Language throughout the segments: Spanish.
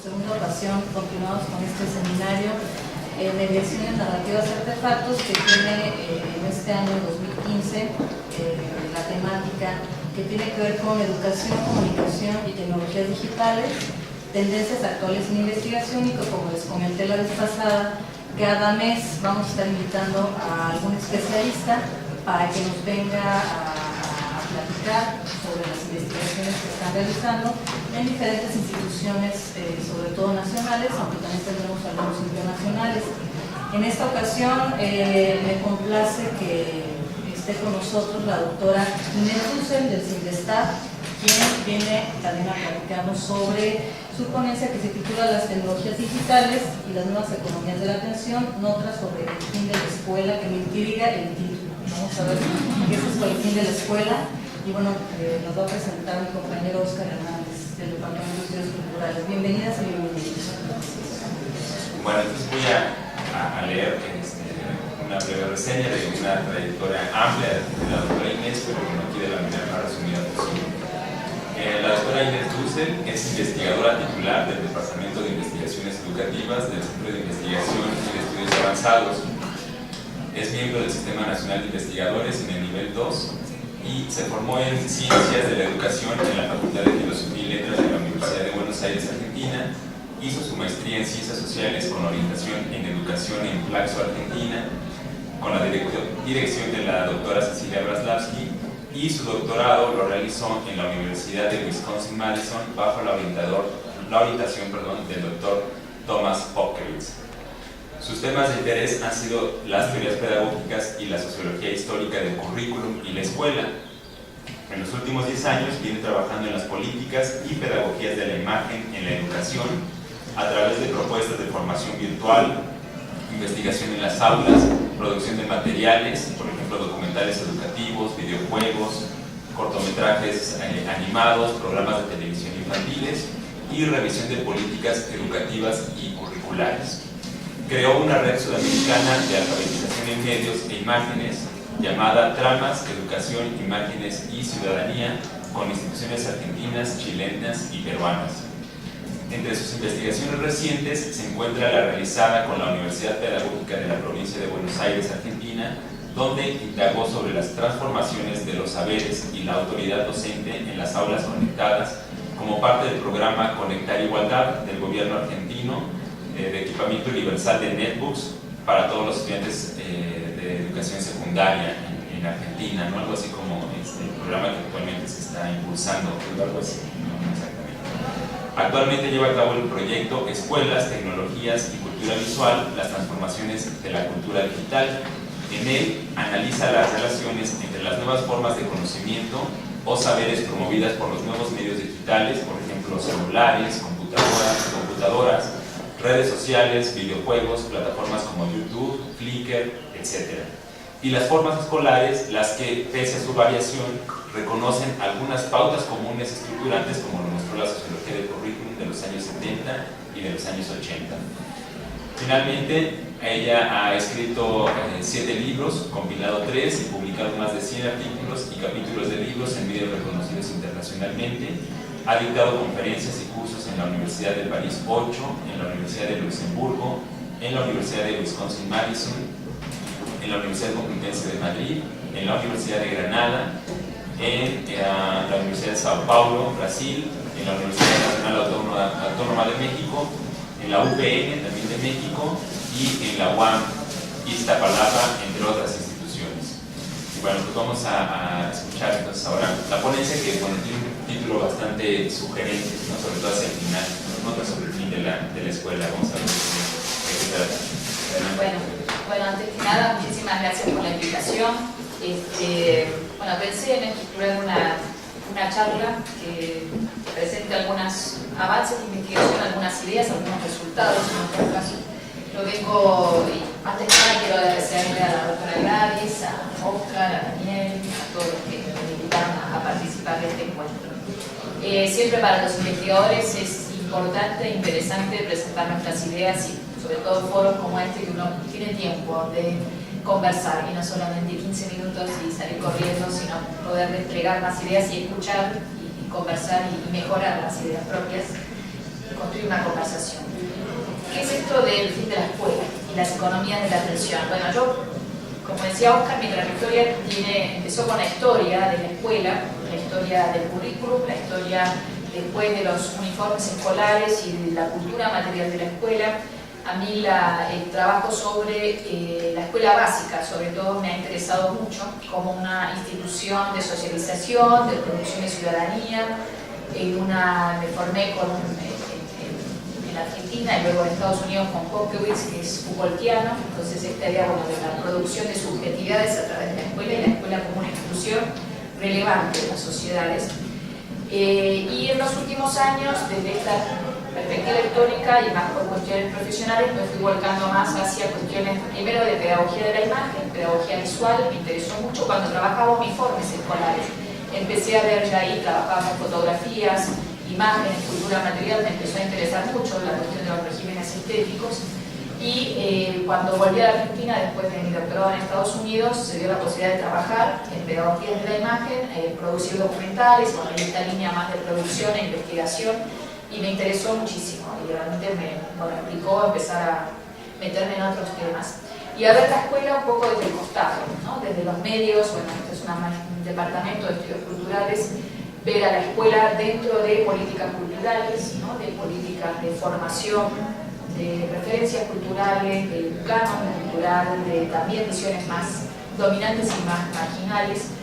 segunda ocasión continuamos con este seminario Mediación en Narrativas y Artefactos, que tiene en este año 2015 la temática que tiene que ver con educación, comunicación y tecnologías digitales, tendencias actuales en investigación, y que, como les comenté la vez pasada, cada mes vamos a estar invitando a algún especialista para que nos venga a platicar sobre las investigaciones que están realizando en diferentes instituciones, sobre todo nacionales, aunque también tendremos algunos internacionales. En esta ocasión me complace que esté con nosotros la doctora Inés Dussel del CINVESTAB, quien viene también a platicarnos sobre su ponencia que se titula Las tecnologías digitales y las nuevas economías de la atención, notas sobre el fin de la escuela, que me intriga el título. Vamos a ver qué es esto del fin de la escuela. Y bueno, nos va a presentar mi compañero Oscar Hernández del Departamento de Estudios Culturales. Bienvenidas y bienvenidos. Bueno, entonces voy a leer una breve reseña de una trayectoria amplia de la doctora Inés, pero aquí de la manera más resumida posible. La doctora Inés Dussel es investigadora titular del Departamento de Investigaciones Educativas del Centro de Investigación y de Estudios Avanzados. Es miembro del Sistema Nacional de Investigadores en el nivel 2 y se formó en Ciencias de la Educación en la Facultad de Filosofía y Letras de la Universidad de Buenos Aires, Argentina. Hizo su maestría en Ciencias Sociales con orientación en Educación en Flaxo, Argentina, con la dirección de la doctora Cecilia Braslavsky, y su doctorado lo realizó en la Universidad de Wisconsin-Madison bajo la orientación del doctor Thomas Hopkins. Sus temas de interés han sido las teorías pedagógicas y la sociología histórica del currículum y la escuela. En los últimos 10 años viene trabajando en las políticas y pedagogías de la imagen en la educación a través de propuestas de formación virtual, investigación en las aulas, producción de materiales, por ejemplo documentales educativos, videojuegos, cortometrajes animados, programas de televisión infantiles y revisión de políticas educativas y curriculares. Creó una red sudamericana de alfabetización en medios e imágenes llamada Tramas, Educación, Imágenes y Ciudadanía, con instituciones argentinas, chilenas y peruanas. Entre sus investigaciones recientes se encuentra la realizada con la Universidad Pedagógica de la Provincia de Buenos Aires, Argentina, donde indagó sobre las transformaciones de los saberes y la autoridad docente en las aulas conectadas como parte del programa Conectar Igualdad del gobierno argentino, de equipamiento universal de netbooks para todos los estudiantes de educación secundaria en Argentina, ¿no? Algo así como el programa que actualmente se está impulsando, algo así, no exactamente. Actualmente lleva a cabo el proyecto Escuelas, Tecnologías y Cultura Visual, las transformaciones de la cultura digital. En él analiza las relaciones entre las nuevas formas de conocimiento o saberes promovidas por los nuevos medios digitales, por ejemplo celulares, computadoras, redes sociales, videojuegos, plataformas como YouTube, Flickr, etc. Y las formas escolares, las que, pese a su variación, reconocen algunas pautas comunes estructurantes, como lo mostró la sociología del currículum de los años 70 y de los años 80. Finalmente, ella ha escrito 7 libros, compilado 3 y publicado más de 100 artículos y capítulos de libros en medios reconocidos internacionalmente. Ha dictado conferencias y cursos en la Universidad de París 8, en la Universidad de Luxemburgo, en la Universidad de Wisconsin-Madison, en la Universidad Complutense de Madrid, en la Universidad de Granada, en la Universidad de Sao Paulo, Brasil, en la Universidad Nacional Autónoma de México, en la UPN también de México y en la UAM Iztapalapa, entre otras instituciones. Y bueno, pues vamos a escuchar entonces ahora la ponencia, que bueno, tiene un título bastante sugerente, ¿no? Sobre todo hacia el final, notas sobre el fin de la escuela. Vamos a ver de qué trata. Bueno, antes que nada, muchísimas gracias por la invitación. Bueno, pensé en estructurar una charla que presente algunos avances de investigación, algunas ideas, algunos resultados en nuestro caso. Yo vengo, antes que nada quiero agradecerle a la doctora Gladys, a Oscar, a Daniel, a todos los que me invitaron a participar de este encuentro. Siempre para los investigadores es importante e interesante presentar nuestras ideas, y sobre todo foros como este, que uno tiene tiempo de conversar y no solamente 15 minutos y salir corriendo, sino poder desplegar más ideas y escuchar y conversar y mejorar las ideas propias. construir una conversación. ¿Qué es esto del fin de la escuela y las economías de la atención? Bueno, yo, como decía Oscar, mi trayectoria empezó con la historia de la escuela, la historia del currículum, la historia después de los uniformes escolares y de la cultura material de la escuela. A mí el trabajo sobre la escuela básica, sobre todo, me ha interesado mucho como una institución de socialización, de producción de ciudadanía. Me formé en Argentina y luego en Estados Unidos con Hopkins, que es Foucaultiano. Entonces esta idea de la producción de subjetividades a través de la escuela y la escuela como una institución relevante en las sociedades. Y en los últimos años, desde esta perspectiva histórica y más por cuestiones profesionales, me fui volcando más hacia cuestiones primero de pedagogía de la imagen, pedagogía visual. Me interesó mucho cuando trabajaba uniformes escolares. Empecé a ver ya ahí, trabajaba con fotografías, imágenes, cultura material, me empezó a interesar mucho la cuestión de los regímenes estéticos. Y cuando volví a la Argentina, después de mi doctorado en Estados Unidos, se dio la posibilidad de trabajar en pedagogía de la imagen, producir documentales, con esta línea más de producción e investigación, y me interesó muchísimo, y realmente me implicó empezar a meterme en otros temas. Y a ver la escuela un poco desde el costado, ¿no? Desde los medios. Bueno, este es un departamento de estudios culturales, ver a la escuela dentro de políticas culturales, ¿no? De políticas de formación, de referencias culturales, del canon cultural, de también visiones más dominantes y más marginales.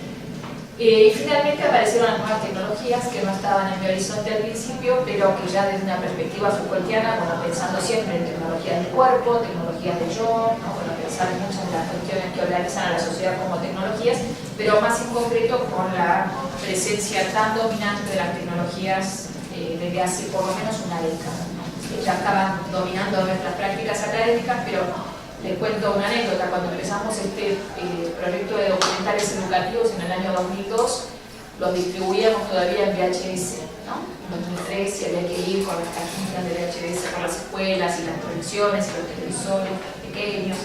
Y finalmente aparecieron las nuevas tecnologías que no estaban en mi horizonte al principio, pero que ya desde una perspectiva Foucaultiana, bueno, pensando siempre en tecnologías del cuerpo, tecnologías del yo, ¿no? Bueno, pensar en muchas de las cuestiones que organizan a la sociedad como tecnologías, pero más en concreto con la presencia tan dominante de las tecnologías desde hace por lo menos una década, ¿no? Ya estaban dominando nuestras prácticas académicas, pero les cuento una anécdota. Cuando empezamos este proyecto de documentales educativos en el año 2002, los distribuíamos todavía en VHS, ¿no? En 2003 y había que ir con las cajitas de VHS por las escuelas y las proyecciones y los televisores pequeños,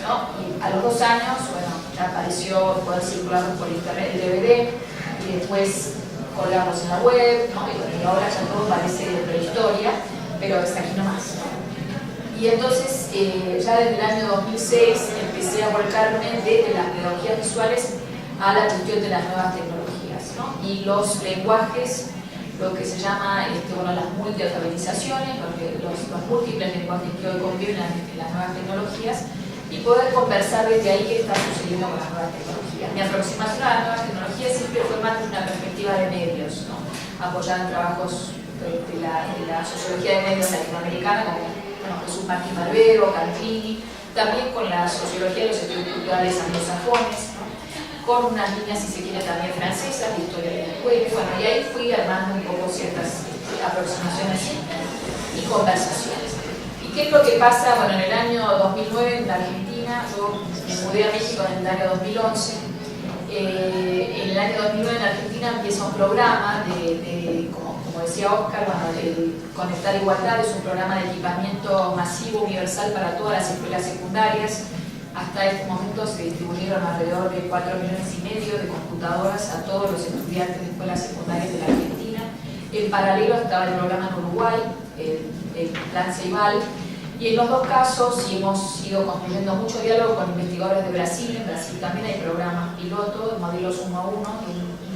¿no? Y a los 2 años, bueno, ya apareció poder circularnos por internet el DVD y después colgamos en la web, ¿no? Y ahora ya todo parece de prehistoria, pero está aquí nomás, ¿no? Y entonces, ya desde el año 2006 empecé a volcarme desde las pedagogías visuales a la cuestión de las nuevas tecnologías, ¿no? Y los lenguajes, lo que se llama las multialfabetizaciones, los múltiples lenguajes que hoy conviven en las nuevas tecnologías, y poder conversar desde ahí qué está sucediendo con las nuevas tecnologías. Mi aproximación a las nuevas tecnologías siempre fue más desde una perspectiva de medios, ¿no? Apoyada en trabajos de la sociología de medios latinoamericana, como Jesús Martín Barbero, Cantrini, también con la sociología de los estudios culturales anglosajones, ¿no? Con unas líneas, si se quiere, también francesas, de historia de la escuela. Bueno, y ahí fui armando un poco ciertas aproximaciones y conversaciones. ¿Y qué es lo que pasa? Bueno, en el año 2009 en la Argentina, yo me mudé a México en el año 2011. En el año 2009 en Argentina empieza un programa como decía Oscar, bueno, el Conectar Igualdad es un programa de equipamiento masivo, universal para todas las escuelas secundarias. Hasta este momento se distribuyeron alrededor de 4,5 millones de computadoras a todos los estudiantes de escuelas secundarias de la Argentina. En paralelo estaba el programa en Uruguay, el Plan Ceibal, y en los dos casos hemos ido construyendo mucho diálogo con investigadores de Brasil. En Brasil también hay programas pilotos, modelos 1 a 1,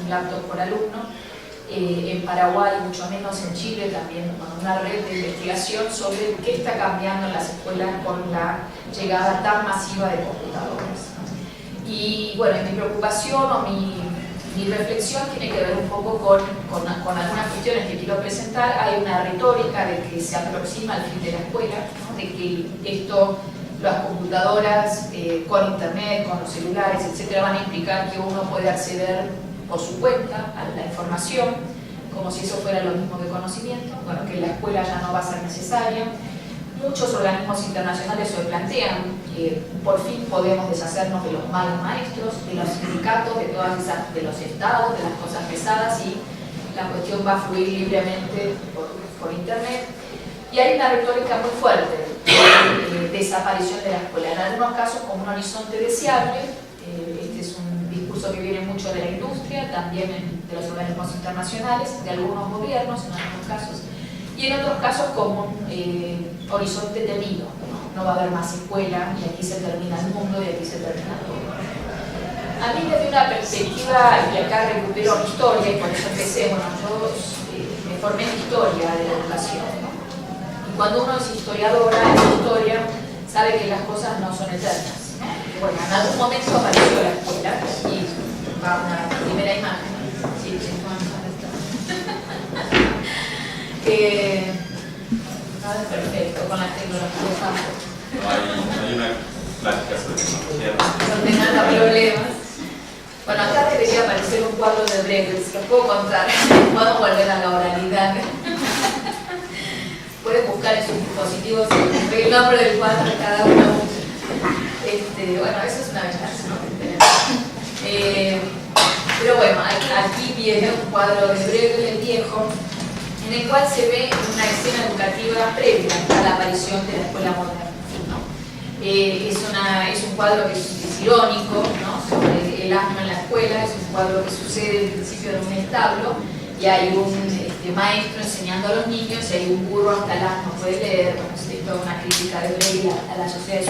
un laptop por alumno. En Paraguay, mucho menos en Chile, también con una red de investigación sobre qué está cambiando en las escuelas con la llegada tan masiva de computadoras. Y bueno, mi preocupación o mi reflexión tiene que ver un poco con algunas cuestiones que quiero presentar. Hay una retórica de que se aproxima al fin de la escuela, ¿no? De que las computadoras con internet, con los celulares, etcétera, van a implicar que uno puede acceder por su cuenta a la información, como si eso fuera lo mismo que conocimiento. Bueno, que la escuela ya no va a ser necesaria. Muchos organismos internacionales hoy plantean que por fin podemos deshacernos de los malos maestros, de los sindicatos, de los estados, de las cosas pesadas, y la cuestión va a fluir libremente por internet. Y hay una retórica muy fuerte de desaparición de la escuela, en algunos casos como un horizonte deseable. Este es un discurso que viene mucho de la industria, también de los organismos internacionales, de algunos gobiernos en algunos casos. y en otros casos como un horizonte temido, ¿no? No va a haber más escuela y aquí se termina el mundo y aquí se termina todo. A mí desde una perspectiva, y acá recupero mi historia, y por eso empecé, bueno, yo me formé en historia de la educación, ¿no? Y cuando uno es historiadora en la historia, sabe que las cosas no son eternas, ¿no? Bueno, en algún momento apareció la escuela, y va una primera imagen. Sí, nada es perfecto con la tecnología. No hay una plática sobre tecnología. No tengan problemas. Bueno, acá debería aparecer un cuadro de Bruegel, si lo puedo contar. Podemos volver a la oralidad. Pueden buscar en sus dispositivos el nombre del cuadro de cada uno. Bueno, eso es una ventaja, ¿no? Pero bueno, aquí viene un cuadro de Bruegel el viejo, en el cual se ve una escena educativa previa a la aparición de la escuela moderna, ¿no? Es un cuadro que es irónico, ¿no? Sobre el asno en la escuela, es un cuadro que sucede al principio de un establo, y hay un maestro enseñando a los niños, y hay un burro hasta el asno puede leer. Bueno, es toda una crítica de Bruegel a la sociedad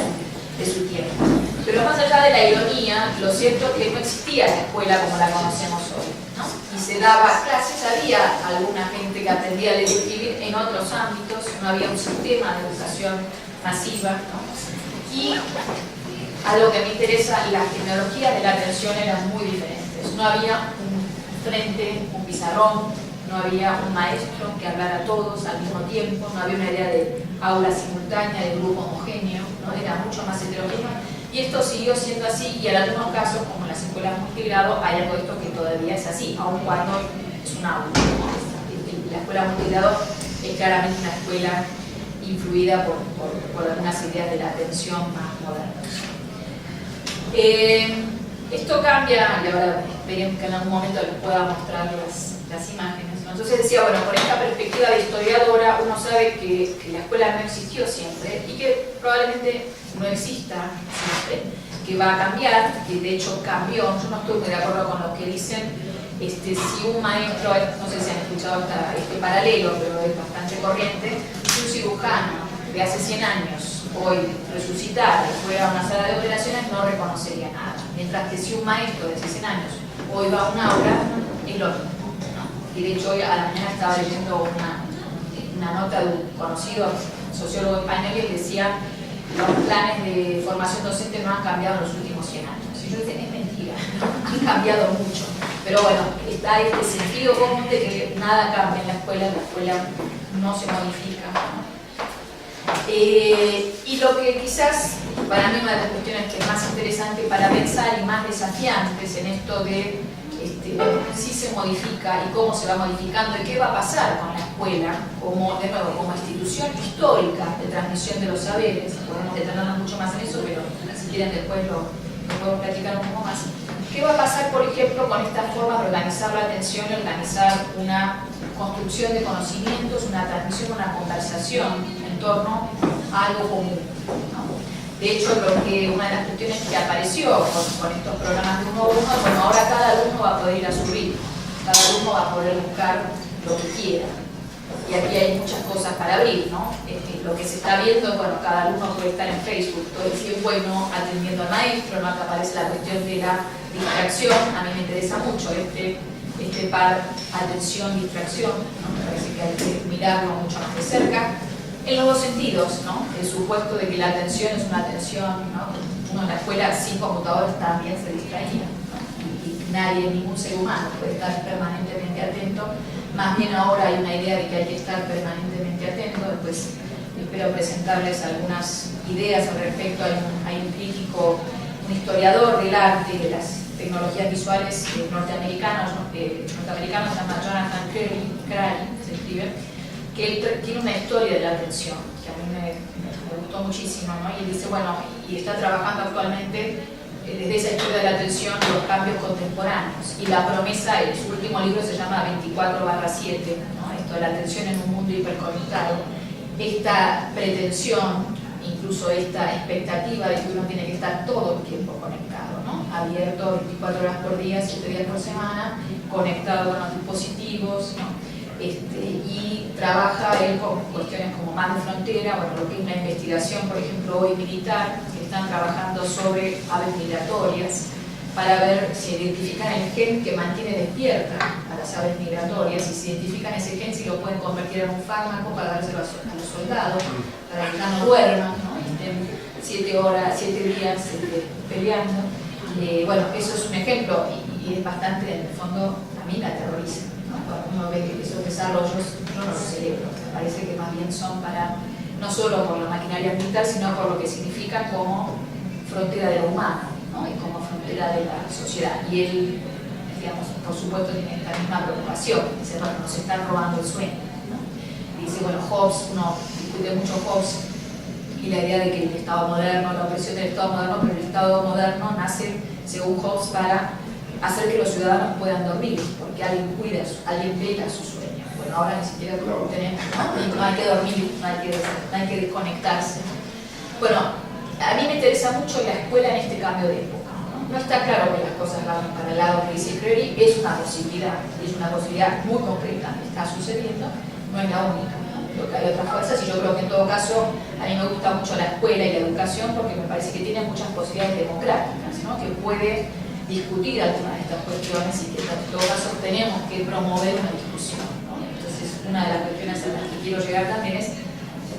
de su tiempo. Pero más allá de la ironía, lo cierto es que no existía la escuela como la conocemos hoy, ¿no? Y se daba clases, había alguna gente que aprendía a leer y escribir en otros ámbitos, no había un sistema de educación masiva, ¿no? Y algo que me interesa, las tecnologías de la atención eran muy diferentes. No había un frente, un pizarrón, no había un maestro que hablara a todos al mismo tiempo, no había una idea de aula simultánea, de grupo homogéneo, ¿no? Era mucho más heterogéneo. Y esto siguió siendo así, y en algunos casos, como en las escuelas multigrado, hay algo de esto que todavía es así, aun cuando es un aula, ¿no? La escuela multigrado es claramente una escuela influida por algunas ideas de la atención más modernas. Esto cambia, y ahora esperemos que en algún momento les pueda mostrar las imágenes, ¿no? Entonces decía, bueno, por esta perspectiva de historiadora, uno sabe que la escuela no existió siempre y que probablemente no exista siempre, que va a cambiar, que de hecho cambió. Yo no estoy muy de acuerdo con lo que dicen. Si un maestro, no sé si han escuchado este paralelo, pero es bastante corriente, si un cirujano de hace 100 años hoy resucitara y fuera a una sala de operaciones, no reconocería nada. Mientras que si un maestro de hace 100 años hoy va a un aula, es lo mismo, ¿no? Y de hecho hoy a la mañana estaba leyendo una nota de un conocido sociólogo español que decía: los planes de formación docente no han cambiado en los últimos 100 años. Y yo decía, es mentira, ¿no? Han cambiado mucho. Pero bueno, está este sentido común de que nada cambia en la escuela no se modifica, ¿no? Y lo que quizás para mí una de las cuestiones que es más interesante para pensar y más desafiantes en esto de si se modifica y cómo se va modificando y qué va a pasar con la escuela como, de nuevo, como institución histórica de transmisión de los saberes. Podemos detenernos mucho más en eso, pero si quieren después lo podemos platicar un poco más. ¿Qué va a pasar, por ejemplo, con estas formas de organizar la atención y organizar una construcción de conocimientos, una transmisión, una conversación en torno a algo común, ¿no? De hecho, una de las cuestiones que apareció con estos programas de uno a uno, bueno, ahora cada alumno va a poder ir a su ritmo, cada alumno va a poder buscar lo que quiera. Y aquí hay muchas cosas para abrir, ¿no? Lo que se está viendo, bueno, cada alumno puede estar en Facebook todo el tiempo y no atendiendo al maestro, ¿no? Acá aparece la cuestión de la distracción. A mí me interesa mucho este par atención-distracción, ¿no? Me parece que hay que mirarlo mucho más de cerca, en los dos sentidos, ¿no? El supuesto de que la atención es una atención, ¿no? Uno en la escuela sin computadores también se distraía, ¿no? Y nadie, ningún ser humano puede estar permanentemente atento. Más bien ahora hay una idea de que hay que estar permanentemente atento. Después espero presentarles algunas ideas al respecto. Hay un crítico, un historiador del arte y de las tecnologías visuales norteamericanos, se llama Jonathan Crary, se escribe, que él tiene una historia de la atención, que a mí me gustó muchísimo, ¿no? Y él dice, bueno, y está trabajando actualmente desde esa historia de la atención los cambios contemporáneos. Y la promesa, su último libro se llama 24/7, ¿no? Esto de la atención en un mundo hiperconectado. Esta pretensión, incluso esta expectativa de que uno tiene que estar todo el tiempo conectado, ¿no? Abierto 24 horas por día, 7 días por semana, conectado con los dispositivos, ¿no? y trabaja él con cuestiones como más de frontera, bueno, lo que es la investigación, por ejemplo, hoy militar, que están trabajando sobre aves migratorias, para ver si identifican el gen que mantiene despierta a las aves migratorias, y si identifican ese gen, si lo pueden convertir en un fármaco para dárselo a los soldados, para que ya no duerman, ¿no? Estén 7 horas, 7 días peleando. Bueno, eso es un ejemplo, y es bastante, en el fondo, a mí me aterroriza, ¿no? Cuando uno ve esos desarrollos, yo no los celebro, me parece que más bien son para, no solo por la maquinaria militar, sino por lo que significa como frontera de lo humano, ¿no? Y como frontera de la sociedad. Y él, digamos, por supuesto, tiene esta misma preocupación, dice, bueno, nos están robando el sueño, ¿no? Y dice, bueno, Hobbes, uno discute mucho Hobbes, y la idea de que el Estado moderno, la opresión del Estado moderno, pero el Estado moderno nace, según Hobbes, para hacer que los ciudadanos puedan dormir, porque alguien cuida, alguien vela su sueño. Bueno, ahora ni siquiera lo tenemos, ¿no? No hay que dormir, no hay que desconectarse. Bueno, a mí me interesa mucho la escuela en este cambio de época, ¿no? No está claro que las cosas van para el lado que dice Crowley, es una posibilidad muy concreta, está sucediendo, no es la única. Creo que hay otras fuerzas, y yo creo que en todo caso a mí me gusta mucho la escuela y la educación, porque me parece que tiene muchas posibilidades democráticas, ¿no? Que puede discutir algunas de estas cuestiones, y que en todo caso tenemos que promover una discusión, ¿no? Entonces, una de las cuestiones a las que quiero llegar también es,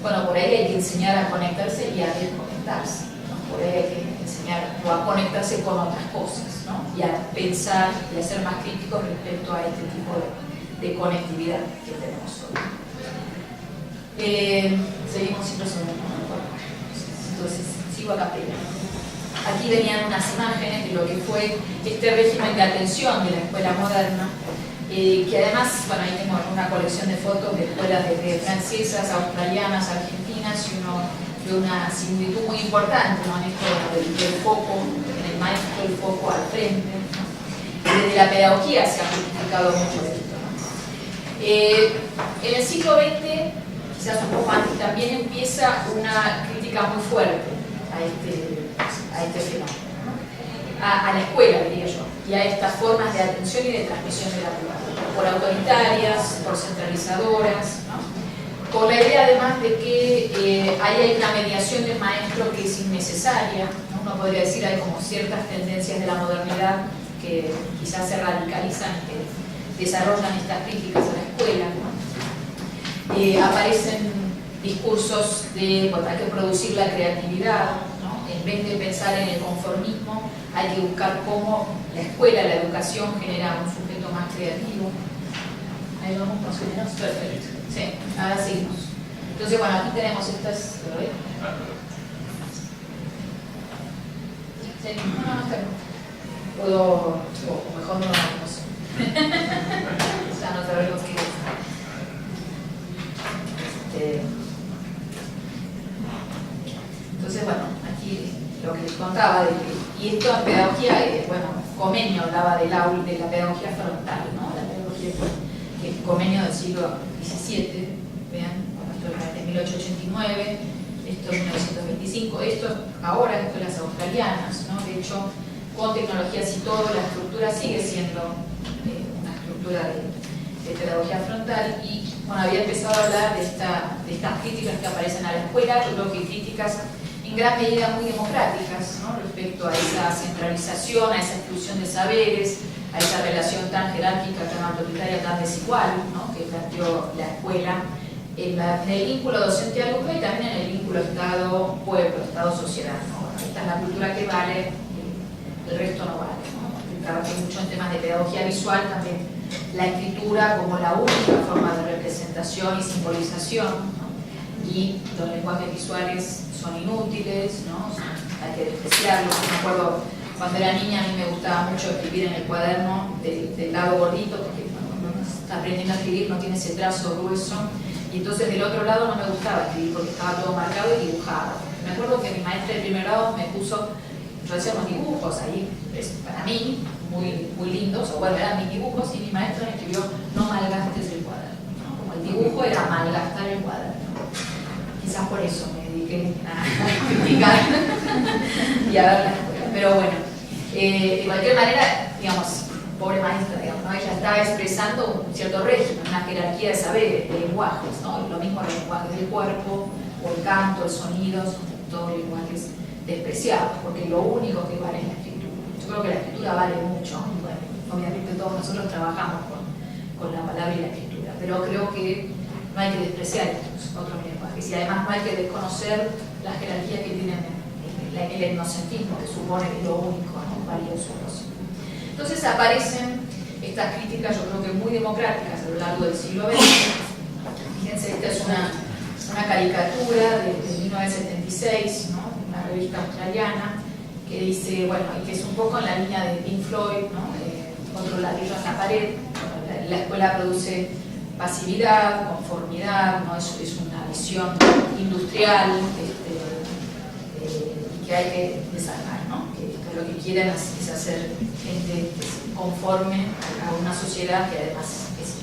bueno, por ahí hay que enseñar a conectarse y a desconectarse, ¿no? Por ahí hay que enseñar a conectarse con otras cosas, ¿no? Y a pensar y a ser más críticos respecto a este tipo de conectividad que tenemos hoy. Seguimos sin resolver, ¿no? Entonces, sigo acá primero. Aquí venían unas imágenes de lo que fue este régimen de atención de la escuela moderna, que además, bueno, ahí tengo una colección de fotos de escuelas desde francesas, australianas, argentinas, y uno ve una similitud muy importante, ¿no? En esto del foco, en el maestro, el foco al frente, ¿no? Y desde la pedagogía se ha justificado mucho esto, ¿no? En el siglo XX, quizás un poco antes, también empieza una crítica muy fuerte a este fenómeno, ¿no? A la escuela, diría yo, y a estas formas de atención y de transmisión de la cultura, por autoritarias, por centralizadoras, ¿no? Por la idea además de que ahí hay una mediación del maestro que es innecesaria, ¿no? Uno podría decir, hay como ciertas tendencias de la modernidad que quizás se radicalizan, que desarrollan estas críticas a la escuela, ¿no? Aparecen discursos de, bueno, hay que producir la creatividad, ¿no? En vez de pensar en el conformismo, hay que buscar cómo la escuela, la educación genera un sujeto más creativo. Ahí vamos más o menos, perfecto. Sí, ahora seguimos. Entonces, bueno, aquí tenemos estas. ¿Lo ves? Sí, no, puedo, o mejor no sé. Ya no sabemos qué es. Entonces, bueno, aquí lo que les contaba, y esto en pedagogía, bueno, Comenio hablaba de la pedagogía frontal, ¿no? La pedagogía que es Comenio del siglo XVII, vean, esto es de 1889, esto es 1925, esto ahora en escuelas australianas, ¿no? De hecho, con tecnologías y todo, la estructura sigue siendo una estructura de pedagogía frontal. Y bueno, había empezado a hablar de estas críticas que aparecen a la escuela, yo creo que críticas en gran medida muy democráticas, ¿no? Respecto a esa centralización, a esa exclusión de saberes, a esa relación tan jerárquica, tan autoritaria, tan desigual, ¿no? Que planteó la escuela en el vínculo docente-alumno, y también en el vínculo Estado-pueblo, Estado-sociedad, ¿no? Bueno, esta es la cultura que vale, el resto no vale, ¿no? Trabajé mucho en temas de pedagogía visual, también la escritura como la única forma de representación y simbolización, ¿no? Y los lenguajes visuales son inútiles, ¿no? Hay que despreciarlos. Me acuerdo cuando era niña, a mí me gustaba mucho escribir en el cuaderno del lado gordito, porque cuando uno está aprendiendo a escribir no tiene ese trazo grueso, y entonces del otro lado no me gustaba escribir porque estaba todo marcado y dibujado. Me acuerdo que mi maestra de primer grado me puso, yo hacía unos dibujos ahí, para mí, muy lindos, o bueno, eran mis dibujos, y mi maestra me escribió: no malgastes el cuaderno, ¿no? Como el dibujo era malgastar el cuaderno. Quizás por eso me dediqué a criticar y a ver la escuela. Pero bueno, de cualquier manera, digamos, pobre maestra, digamos, ¿no? Ella está expresando un cierto régimen, una jerarquía de saberes, de lenguajes, ¿no? Lo mismo los lenguajes del cuerpo, o el canto, el sonido, son todos lenguajes despreciados, porque lo único que vale es la escritura. Yo creo que la escritura vale mucho, y bueno, obviamente todos nosotros trabajamos con la palabra y la escritura, pero creo que no hay que despreciar estos otros lenguajes, y además no hay que desconocer la jerarquía que tienen el etnocentrismo, que supone que es lo único, ¿no?, valioso. Entonces aparecen estas críticas, yo creo que muy democráticas a lo largo del siglo XX. Fíjense, esta es una caricatura de 1976, ¿no?, una revista australiana, que dice, bueno, y que es un poco en la línea de Pink Floyd, ¿no?, otro ladrillo en la pared. La escuela produce pasividad, conformidad, ¿no?, es una visión industrial que hay que desarmar, ¿no?, que lo que quieren es hacer gente que se conforme a una sociedad que además es